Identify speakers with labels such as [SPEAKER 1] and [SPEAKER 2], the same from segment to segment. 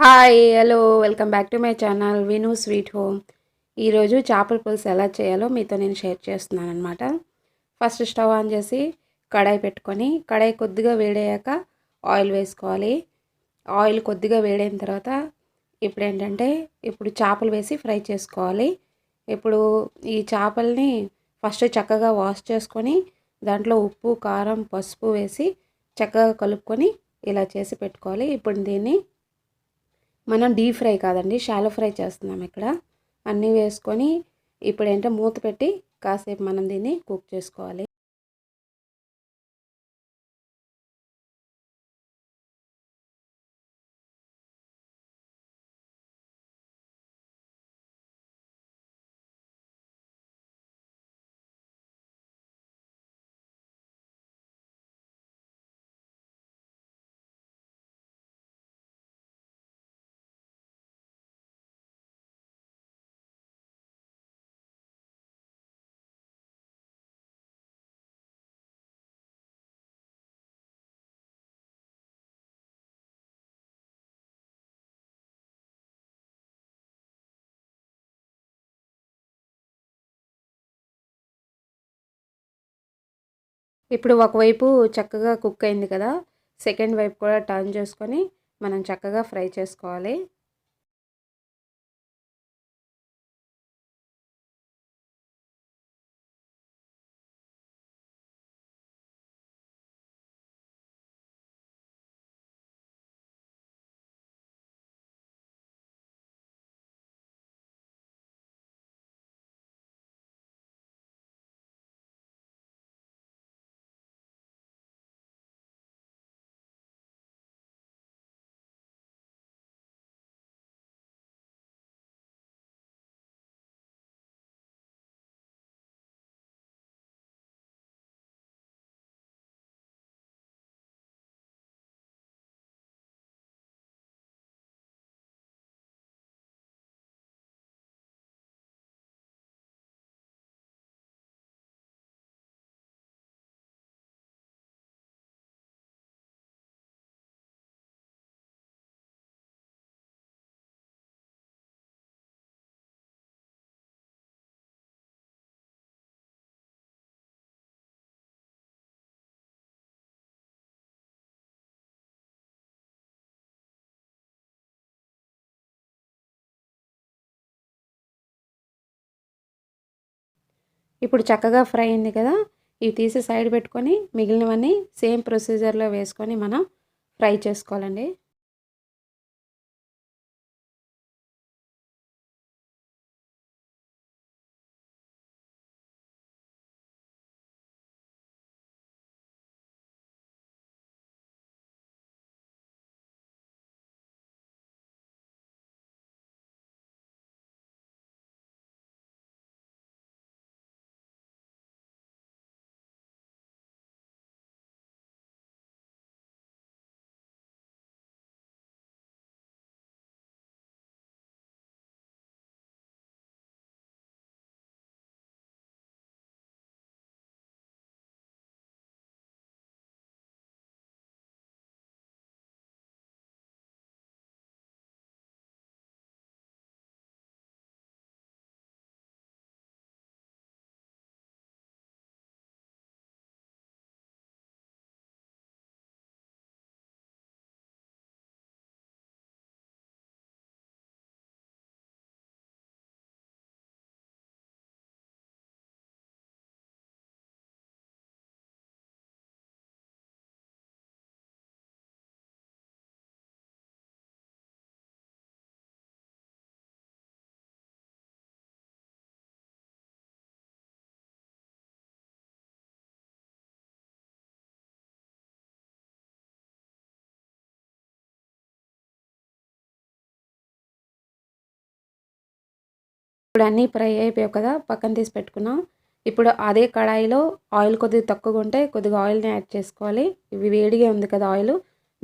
[SPEAKER 1] Hi hello welcome back to my channel విను sweet home. ఈరోజు చేపల పులుసు ఎలా చేయాలో మీతో నేను షేర్ చేస్తున్నాను అనమాట. ఫస్ట్ స్టవ్ ఆన్ చేసి కడాయి పెట్టుకొని కడాయి కొద్దిగా వేడయ్యాక ఆయిల్ వేసుకోవాలి. ఆయిల్ కొద్దిగా వేడైన తర్వాత ఇప్పుడు చేపలు వేసి ఫ్రై చేసుకోవాలి. ఇప్పుడు ఈ చేపల్ని ఫస్ట్ చక్కగా వాష్ చేసుకొని దాంట్లో ఉప్పు కారం పసుపు వేసి చక్కగా కలుపుకొని ఇలా చేసి పెట్టుకోవాలి. ఇప్పుడు దీన్ని మనం డీప్ ఫ్రై కాదండి, షాలో ఫ్రై చేస్తున్నాం ఇక్కడ. అన్నీ వేసుకొని ఇప్పుడు మూత పెట్టి కాసేపు మనం దీన్ని కుక్ చేసుకోవాలి. ఇప్పుడు ఒకవైపు చక్కగా కుక్ అయింది కదా, సెకండ్ వైపు కూడా టర్న్ చేసుకొని మనం చక్కగా ఫ్రై చేసుకోవాలి. ఇప్పుడు చక్కగా ఫ్రై అయింది కదా, ఇవి తీసి సైడ్ పెట్టుకొని మిగిలినవన్నీ సేమ్ ప్రొసీజర్లో వేసుకొని మనం ఫ్రై చేసుకోవాలండి. ఇప్పుడు అన్నీ ఫ్రై అయిపోయావు కదా, పక్కన తీసి పెట్టుకున్నాం. ఇప్పుడు అదే కడాయిలో ఆయిల్ కొద్దిగా తక్కువగా ఉంటే కొద్దిగా ఆయిల్ని యాడ్ చేసుకోవాలి. ఇవి వేడిగా ఉంది కదా ఆయిల్,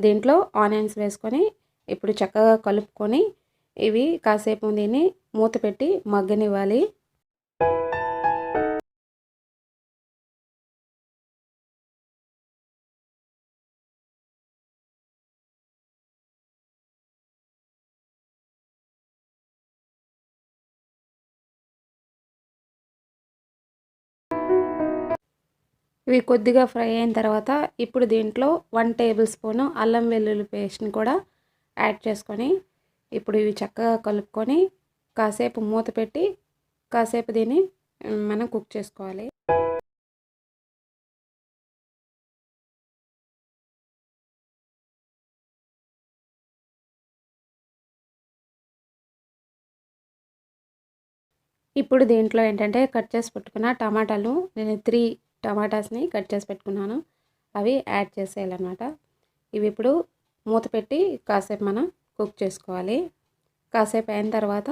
[SPEAKER 1] దీంట్లో ఆనియన్స్ వేసుకొని ఇప్పుడు చక్కగా కలుపుకొని ఇవి కాసేపు దీన్ని మూత పెట్టి మగ్గనివ్వాలి. ఇవి కొద్దిగా ఫ్రై అయిన తర్వాత ఇప్పుడు దీంట్లో 1 టేబుల్ స్పూను అల్లం వెల్లుల్లి పేస్ట్ని కూడా యాడ్ చేసుకొని ఇప్పుడు ఇవి చక్కగా కలుపుకొని కాసేపు మూత పెట్టి కాసేపు దీన్ని మనం కుక్ చేసుకోవాలి. ఇప్పుడు దీంట్లో ఏంటంటే కట్ చేసి పెట్టుకున్న టమాటాలు, నేను 3 టమాటాస్ని కట్ చేసి పెట్టుకున్నాను, అవి యాడ్ చేసేయాలన్నమాట. ఇవి ఇప్పుడు మూత పెట్టి కాసేపు మనం కుక్ చేసుకోవాలి. కాసేపు అయిన తర్వాత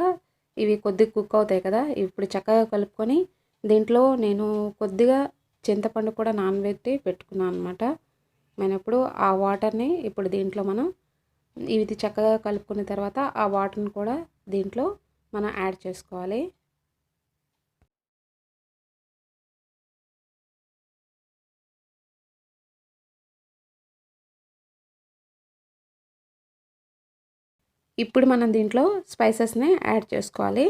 [SPEAKER 1] ఇవి కొద్దిగా కుక్ అవుతాయి కదా, ఇప్పుడు చక్కగా కలుపుకొని దీంట్లో నేను కొద్దిగా చింతపండు కూడా నానబెట్టి పెట్టుకున్నాను అనమాట. మనం ఇప్పుడు ఆ వాటర్ని ఇప్పుడు దీంట్లో మనం ఇది చక్కగా కలుపుకున్న తర్వాత ఆ వాటర్ని కూడా దీంట్లో మనం యాడ్ చేసుకోవాలి. ఇప్పుడు మనం దీంట్లో స్పైసెస్ని యాడ్ చేసుకోవాలి.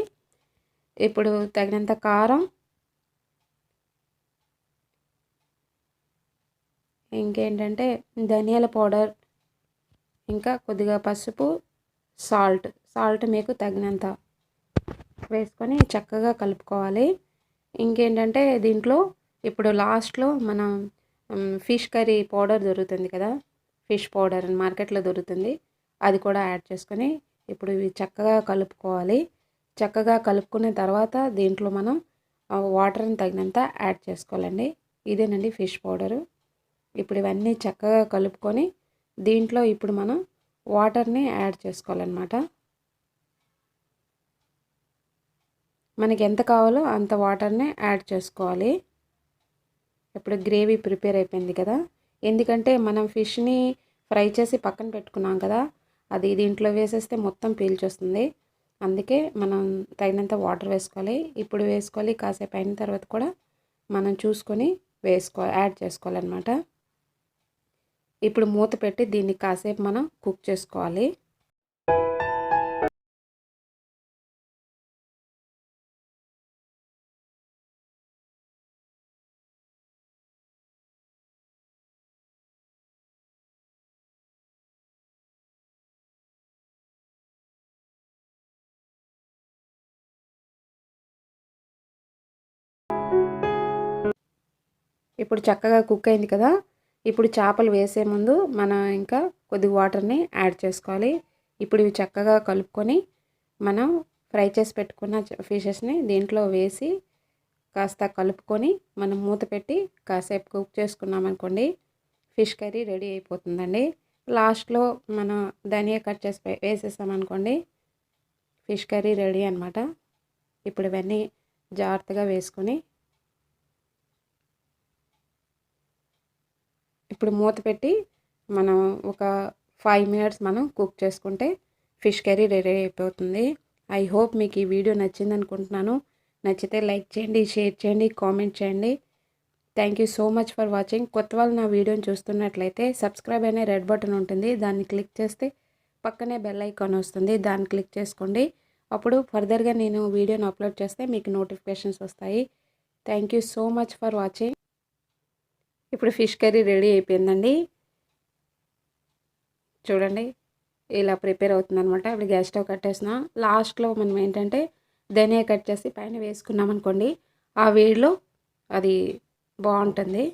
[SPEAKER 1] ఇప్పుడు తగినంత కారం, ఇంకేంటంటే ధనియాల పౌడర్, ఇంకా కొద్దిగా పసుపు, సాల్ట్ మీకు తగినంత వేసుకొని చక్కగా కలుపుకోవాలి. ఇంకేంటంటే దీంట్లో ఇప్పుడు లాస్ట్లో మనం ఫిష్ కర్రీ పౌడర్ దొరుకుతుంది కదా, ఫిష్ పౌడర్ అని మార్కెట్లో దొరుకుతుంది, అది కూడా యాడ్ చేసుకొని ఇప్పుడు ఇవి చక్కగా కలుపుకోవాలి. చక్కగా కలుపుకున్న తర్వాత దీంట్లో మనం వాటర్ని తగినంత యాడ్ చేసుకోవాలండి. ఇదేనండి ఫిష్ పౌడరు. ఇప్పుడు ఇవన్నీ చక్కగా కలుపుకొని దీంట్లో ఇప్పుడు మనం వాటర్ని యాడ్ చేసుకోవాలన్నమాట. మనకి ఎంత కావాలో అంత వాటర్ని యాడ్ చేసుకోవాలి. ఇప్పుడు గ్రేవీ ప్రిపేర్ అయిపోయింది కదా, ఎందుకంటే మనం ఫిష్ని ఫ్రై చేసి పక్కన పెట్టుకున్నాం కదా, అది దీంట్లో వేసేస్తే మొత్తం పీల్చొస్తుంది. అందుకే మనం తగినంత వాటర్ వేసుకోవాలి. ఇప్పుడు వేసుకోవాలి, కాసేపు అయిన తర్వాత కూడా మనం చూసుకొని యాడ్ చేసుకోవాలన్నమాట. ఇప్పుడు మూత పెట్టి దీన్ని కాసేపు మనం కుక్ చేసుకోవాలి. ఇప్పుడు చక్కగా కుక్ అయింది కదా, ఇప్పుడు చేపలు వేసే ముందు మనం ఇంకా కొద్దిగా వాటర్ని యాడ్ చేసుకోవాలి. ఇప్పుడు ఇవి చక్కగా కలుపుకొని మనం ఫ్రై చేసి పెట్టుకున్న ఫిషెస్ని దీంట్లో వేసి కాస్త కలుపుకొని మనం మూత పెట్టి కాసేపు కుక్ చేసుకున్నామనుకోండి, ఫిష్ కర్రీ రెడీ అయిపోతుందండి. లాస్ట్లో మనం ధనియా కట్ చేసి వేసేసామనుకోండి, ఫిష్ కర్రీ రెడీ అనమాట. ఇప్పుడు ఇవన్నీ జాగ్రత్తగా వేసుకొని ఇప్పుడు మూత పెట్టి మనం ఒక 5 మినిట్స్ మనం కుక్ చేసుకుంటే ఫిష్ కర్రీ రెడీ అయిపోతుంది. ఐ హోప్ మీకు ఈ వీడియో నచ్చింది అనుకుంటున్నాను. నచ్చితే లైక్ చేయండి, షేర్ చేయండి, కామెంట్ చేయండి. Thank you so much for watching. కొత్త వాళ్ళు నా వీడియోని చూస్తున్నట్లయితే సబ్స్క్రైబ్ అనే రెడ్ బటన్ ఉంటుంది, దాన్ని క్లిక్ చేస్తే పక్కనే బెల్ ఐకాన్ వస్తుంది, దాన్ని క్లిక్ చేసుకోండి. అప్పుడు ఫర్దర్గా నేను వీడియోని అప్లోడ్ చేస్తే మీకు నోటిఫికేషన్స్ వస్తాయి. Thank you so much for watching. ఇప్పుడు ఫిష్ కర్రీ రెడీ అయిపోయిందండి. చూడండి ఇలా ప్రిపేర్ అవుతుందన్నమాట. ఇప్పుడు గ్యాస్ స్టవ్ కట్టేసిన లాస్ట్లో మనం ఏంటంటే ధనియా కట్ చేసి పైన వేసుకున్నాం అనుకోండి, ఆ వేడిలో అది బాగుంటుంది.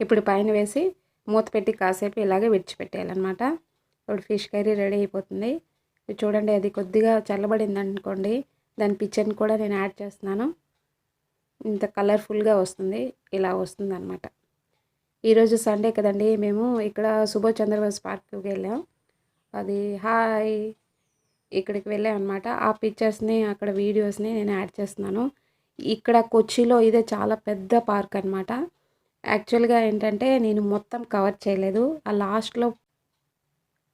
[SPEAKER 1] ఇప్పుడు పైన వేసి మూత పెట్టి కాసేపు ఇలాగే విడిచిపెట్టేయాలన్నమాట. ఇప్పుడు ఫిష్ కర్రీ రెడీ అయిపోతుంది. చూడండి అది కొద్దిగా చల్లబడింది అనుకోండి, దాని పిక్చర్ని కూడా నేను యాడ్ చేస్తున్నాను. ఇంత కలర్ఫుల్గా వస్తుంది, ఇలా వస్తుంది అనమాట. ఈరోజు సండే కదండి, మేము ఇక్కడ సుభాష్ చంద్రబోస్ పార్క్కి వెళ్ళాం. అది ఇక్కడికి వెళ్ళాం అనమాట. ఆ పిక్చర్స్ని అక్కడ వీడియోస్ని నేను యాడ్ చేస్తున్నాను. ఇక్కడ కొచ్చిలో ఇదే చాలా పెద్ద పార్క్ అనమాట. యాక్చువల్గా ఏంటంటే నేను మొత్తం కవర్ చేయలేదు. ఆ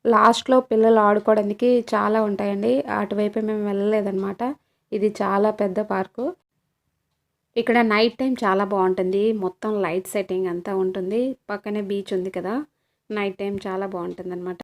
[SPEAKER 1] లాస్ట్లో పిల్లలు ఆడుకోవడానికి చాలా ఉంటాయండి, అటువైపు మేము వెళ్ళలేదన్నమాట. ఇది చాలా పెద్ద పార్కు. ఇక్కడ నైట్ టైం చాలా బాగుంటుంది, మొత్తం లైట్ సెట్టింగ్ అంతా ఉంటుంది, పక్కనే బీచ్ ఉంది కదా, నైట్ టైం చాలా బాగుంటుంది అనమాట.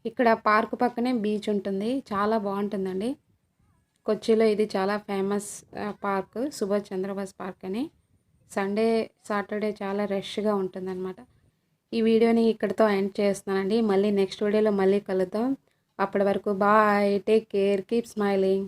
[SPEAKER 1] ఇక్కడ పార్క్ పక్కనే బీచ్ ఉంటుంది. చాలా బాగుంటుందండి. కొచ్చిలో ఇది చాలా famous park, Subhash Chandrabose park అని. సండే సాటర్డే చాలా రష్గా ఉంటుందన్నమాట. ఈ వీడియోని ఇక్కడితో ఎండ్ చేస్తున్నానండి. మళ్ళీ నెక్స్ట్ వీడియోలో మళ్ళీ కలుద్దాం. అప్పటి వరకు bye, take care, keep smiling.